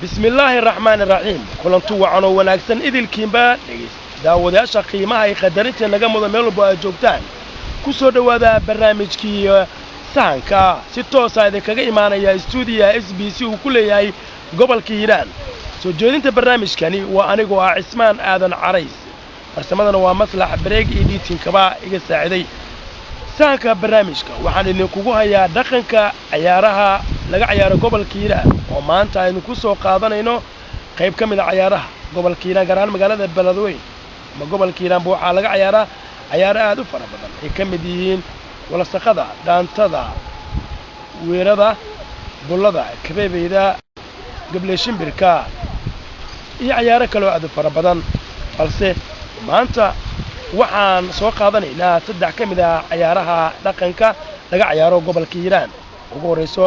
بسم الله الرحمن الرحيم كلنتو وعنو wanaagsan idilkiinba daawadayaasha qiimaha ay qadarinta naga mudan meel walba ay joogtaan ku soo dhawaada barnaamijkii sahanka si toos ah kaga imaanaya studio SBC uu ku leeyahay gobolka Hiiraan soo jeedinta barnaamijkani waa anigoo ah Cismaan Aadan Carays farsamadana waa maslax break editing kaba iga saaciday sahanka barnaamijka waxaan idin kugu hayaa dhaqanka ciyaaraha laga ciyaaro gobolka Hiiraan oo maanta aynu ku soo qaadanayno qayb ka mid ah ciyaaraha gobolka Hiiraan gaar ahaan magaalada Beledweyne ama gobolka Hiiraan waxa laga ciyaaraa ciyaaro aad u fara badan ay ka mid yihiin walasaqada dhaantada weerada bullada kabeebeyda gableeshimbirka iyo ciyaaro kale oo aad u fara badan balse maanta waxaan soo qaadanaynaa saddex ka mid ah ciyaaraha dhaqanka laga ciyaaro gobolka Hiiraan ugu horeyso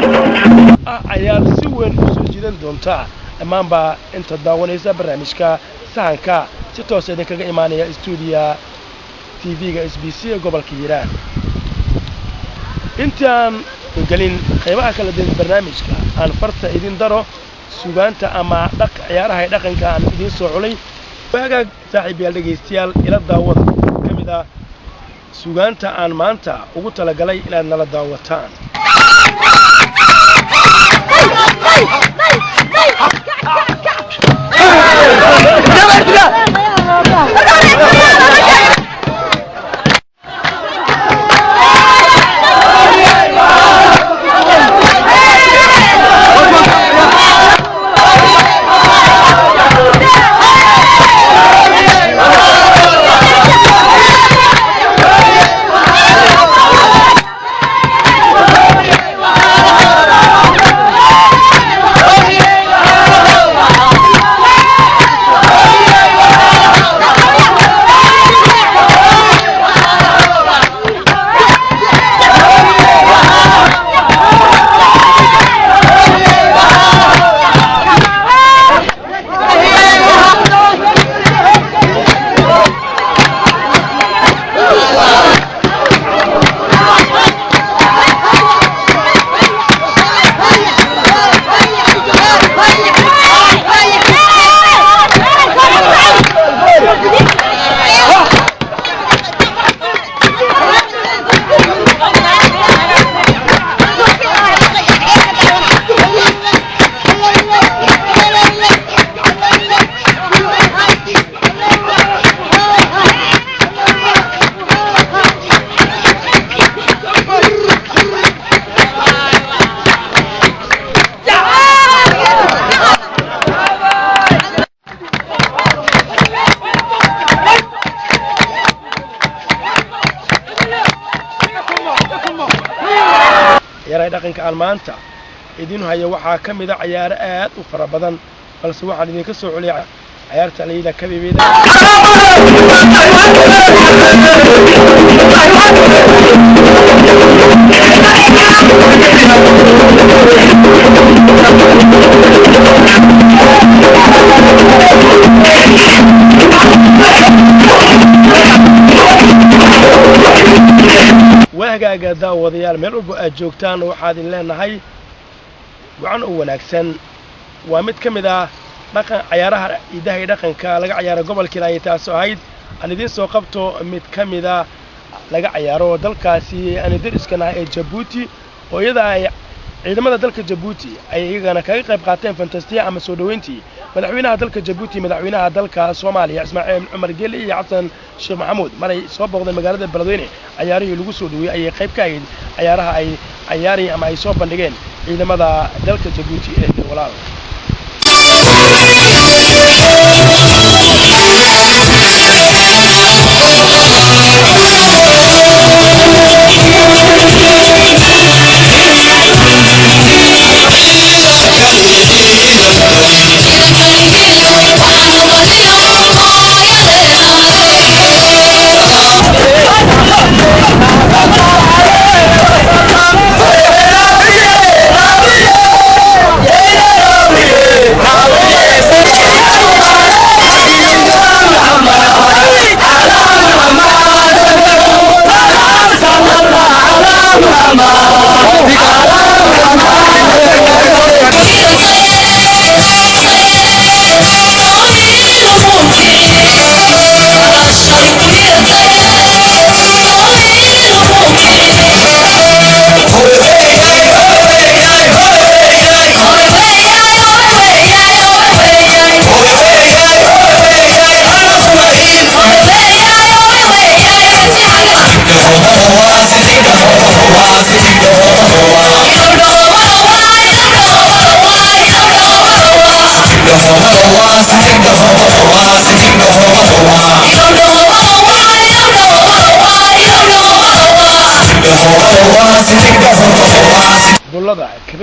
ciyaar si weyn u soo jiidan doonta dhammaanba inta daawanaysa barnaamijka sahanka si toos ah kaga imaanaya studio TV-ga SBC ee gobolka Hiiraan intaan galin qaybaha kala duwan barnaamijka aan farta idin daro suugaanta ama ciyaaraha dhaqanka aan idin soo culay waaga saaxiibayaal dhageystayaal ila daawada kamid ah suugaanta aan maanta ugu talagalay inaad nala daawataan dhaqanka almaanta idin haya waxa kamid ah ciyaaro aad u fara badan balse waxaan idin ka soo culiyay ciyaarta leeyda kabeebeyda واجا داوديال meel walba aad joogtaan waxaad in leenahay wacan u wanaagsan waa mid kamid ah dhaqan ciyaaraha idaha dhaqanka laga ciyaaro gobolka Hiiraan taas oo ahayd aan idin soo qabto mid kamid ah laga ciyaaro dalkaasi aan dariskana ee Djibouti oo iyada ay ciidamada dalka Djibouti ay iyagana kaga qayb qaateen fantastiya ama soo dhaweyntii madaxweynaha dalka Djibouti madaxweynaha dalka Soomaaliya Ismaaciil Cumar Geeli iyo Xasan Sheekh Maxamuud maray soo booqdeen magaalada Beledweyne ciyaarihii lagu soo dhaweeyay ay qayb ka ahayd ciyaaraha ay ciyaareen ama ay soo bandhigeen ciidamada dalka Djibouti ee walaal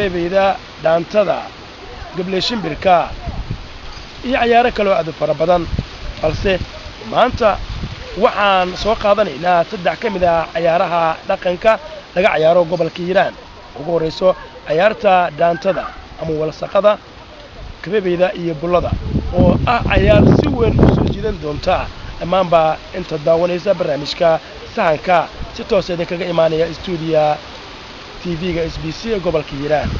kabeebeyda dhaantada gablee shimbirka iyo ciyaaro kaloo aad u fara badan balse maanta waxaan soo qaadanaynaa 3 ka mid ah ciyaaraha dhaqanka laga ciyaaro gobolka Hiiraan ugu horeyso ciyaarta dhaantada ama walsaqada kabeebeyda iyo bullada oo ah ciyaar si weyn u soo jiidan doonta dhammaanba inta daawanaysa barnaamijka sahanka si toos ah kaga imaanaya stuudiga TV-ga SBC ee gobolka Hiiraan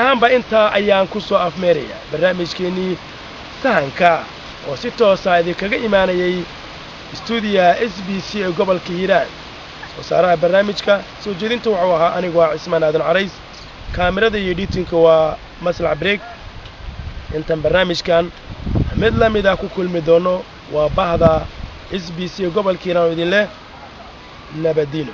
ahaanba intaa ayaan ku soo afmeerayaa barnaamijkeennii sahanka oo si toosa idinkaga imaanayay stuudiyaha SBC ee gobolka Hiiraan wasaaraha barnaamijka soo jeedinta wuxuu ahaa anigoo Cismaan Aadan Carays kaamirada iyo editinka waa Maslax Break intaan barnaamijkan mid la mid ah ku kulmi doono waa bahda SBC ee gobolka Hiiraan oo idin leh nabadino